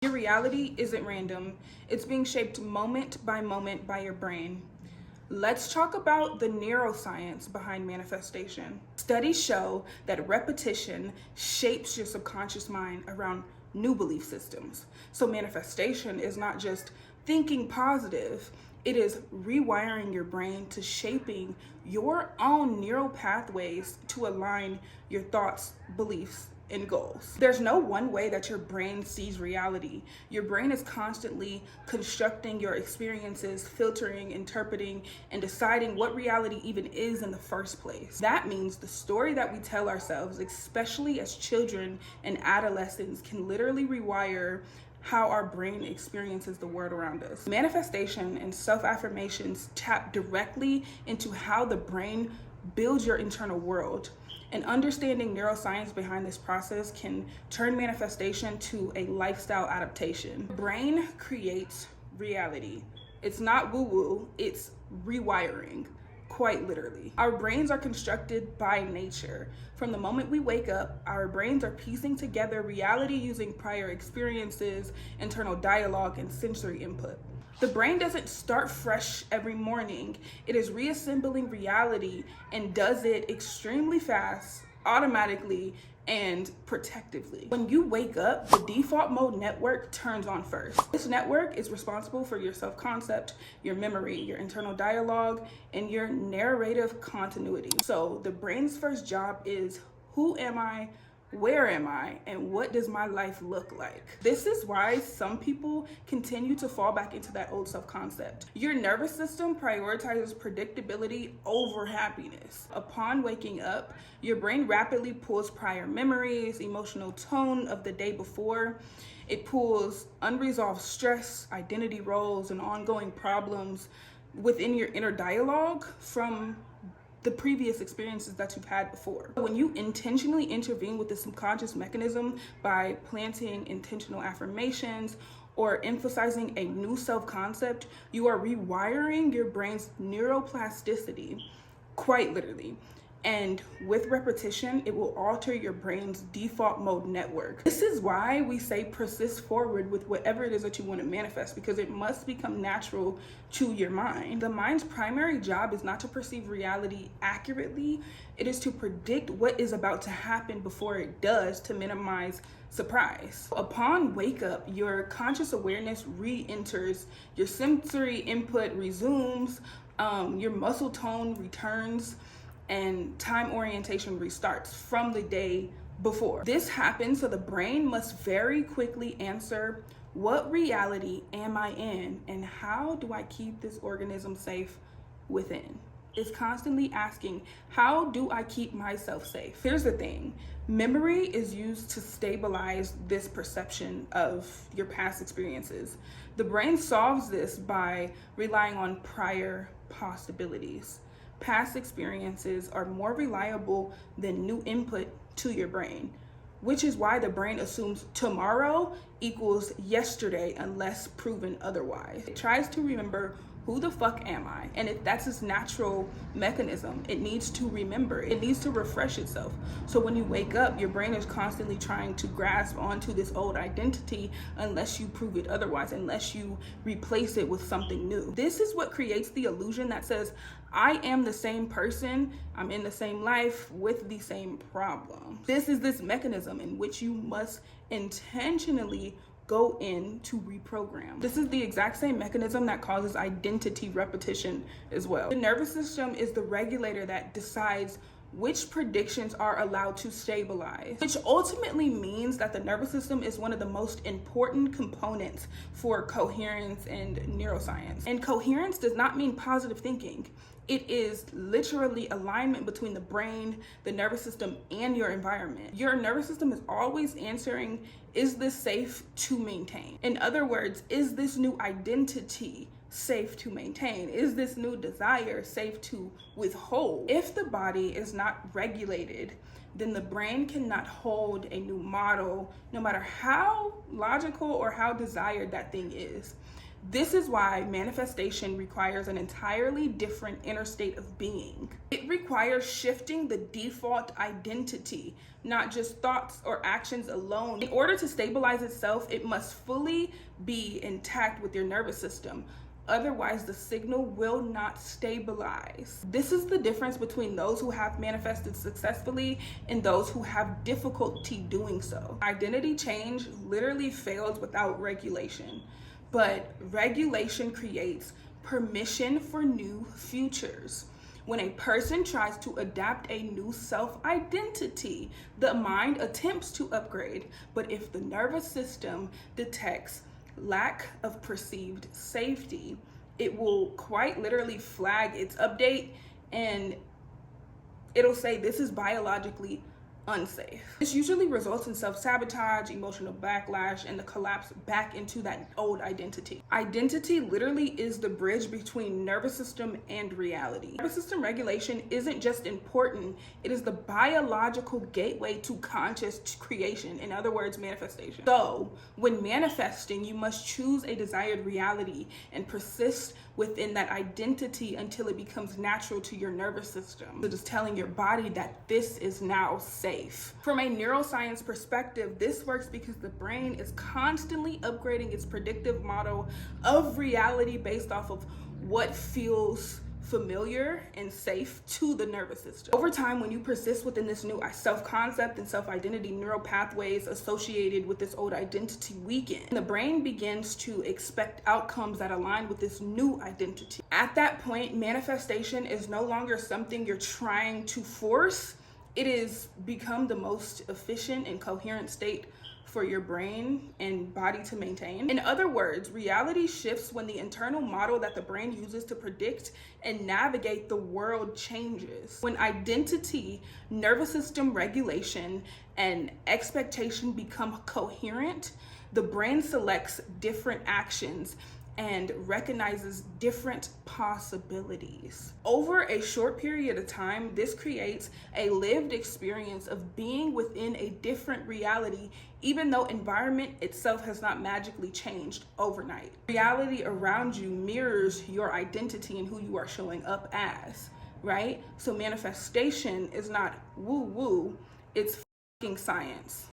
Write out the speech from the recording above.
Your reality isn't random. It's being shaped moment by moment by your brain. Let's talk about the neuroscience behind manifestation. Studies show that repetition shapes your subconscious mind around new belief systems. So manifestation is not just thinking positive, it is rewiring your brain to shaping your own neural pathways to align your thoughts, beliefs, and goals. There's no one way that your brain sees reality. Your brain is constantly constructing your experiences, filtering, interpreting, and deciding what reality even is in the first place. That means the story that we tell ourselves, especially as children and adolescents, can literally rewire how our brain experiences the world around us. Manifestation and self-affirmations tap directly into how the brain builds your internal world. And understanding neuroscience behind this process can turn manifestation to a lifestyle adaptation. Brain creates reality. It's not woo-woo, it's rewiring, quite literally. Our brains are constructed by nature. From the moment we wake up, our brains are piecing together reality using prior experiences, internal dialogue, and sensory input. The brain doesn't start fresh every morning. It is reassembling reality and does it extremely fast, automatically, and protectively. When you wake up, the default mode network turns on first. This network is responsible for your self-concept, your memory, your internal dialogue, and your narrative continuity. So the brain's first job is, who am I? Where am I, and what does my life look like? This is why some people continue to fall back into that old self-concept. Your nervous system prioritizes predictability over happiness. Upon waking up, your brain rapidly pulls prior memories, emotional tone of the day before. It pulls unresolved stress, identity roles, and ongoing problems within your inner dialogue from the previous experiences that you've had before. When you intentionally intervene with the subconscious mechanism by planting intentional affirmations or emphasizing a new self-concept, you are rewiring your brain's neuroplasticity, quite literally. And with repetition, it will alter your brain's default mode network. This is why we say persist forward with whatever it is that you want to manifest, because it must become natural to your mind. The mind's primary job is not to perceive reality accurately. It is to predict what is about to happen before it does, to minimize surprise. Upon wake up, your conscious awareness re-enters, your sensory input resumes, your muscle tone returns, and time orientation restarts from the day before. This happens so the brain must very quickly answer, what reality am I in, and how do I keep this organism safe within? It's constantly asking, how do I keep myself safe? Here's the thing, memory is used to stabilize this perception of your past experiences. The brain solves this by relying on prior possibilities. Past experiences are more reliable than new input to your brain, which is why the brain assumes tomorrow equals yesterday unless proven otherwise. It tries to remember, who the fuck am I? And if that's its natural mechanism, it needs to remember, it needs to refresh itself. So when you wake up, your brain is constantly trying to grasp onto this old identity unless you prove it otherwise, unless you replace it with something new. This is what creates the illusion that says, I am the same person, I'm in the same life with the same problem. This is this mechanism in which you must intentionally go in to reprogram. This is the exact same mechanism that causes identity repetition as well. The nervous system is the regulator that decides which predictions are allowed to stabilize, which ultimately means that the nervous system is one of the most important components for coherence and neuroscience. And coherence does not mean positive thinking. It is literally alignment between the brain, the nervous system, and your environment. Your nervous system is always answering, is this safe to maintain? In other words, is this new identity safe to maintain? Is this new desire safe to withhold? If the body is not regulated, then the brain cannot hold a new model, no matter how logical or how desired that thing is. This is why manifestation requires an entirely different inner state of being. It requires shifting the default identity, not just thoughts or actions alone. In order to stabilize itself, it must fully be intact with your nervous system. Otherwise, the signal will not stabilize. This is the difference between those who have manifested successfully and those who have difficulty doing so. Identity change literally fails without regulation. But regulation creates permission for new futures. When a person tries to adapt a new self-identity, the mind attempts to upgrade. But if the nervous system detects lack of perceived safety, it will quite literally flag its update, and it'll say this is biologically unsafe. This usually results in self-sabotage, emotional backlash, and the collapse back into that old identity. Identity literally is the bridge between nervous system and reality. Nervous system regulation isn't just important, it is the biological gateway to conscious creation, in other words, manifestation. So, when manifesting, you must choose a desired reality and persist within that identity until it becomes natural to your nervous system. It is telling your body that this is now safe. From a neuroscience perspective, this works because the brain is constantly upgrading its predictive model of reality based off of what feels familiar and safe to the nervous system. Over time, when you persist within this new self-concept and self-identity, neural pathways associated with this old identity weaken. The brain begins to expect outcomes that align with this new identity. At that point, manifestation is no longer something you're trying to force. It is become the most efficient and coherent state for your brain and body to maintain. In other words, reality shifts when the internal model that the brain uses to predict and navigate the world changes. When identity, nervous system regulation, and expectation become coherent, the brain selects different actions and recognizes different possibilities. Over a short period of time, this creates a lived experience of being within a different reality, even though environment itself has not magically changed overnight. Reality around you mirrors your identity and who you are showing up as, right? So manifestation is not woo-woo, it's fucking science.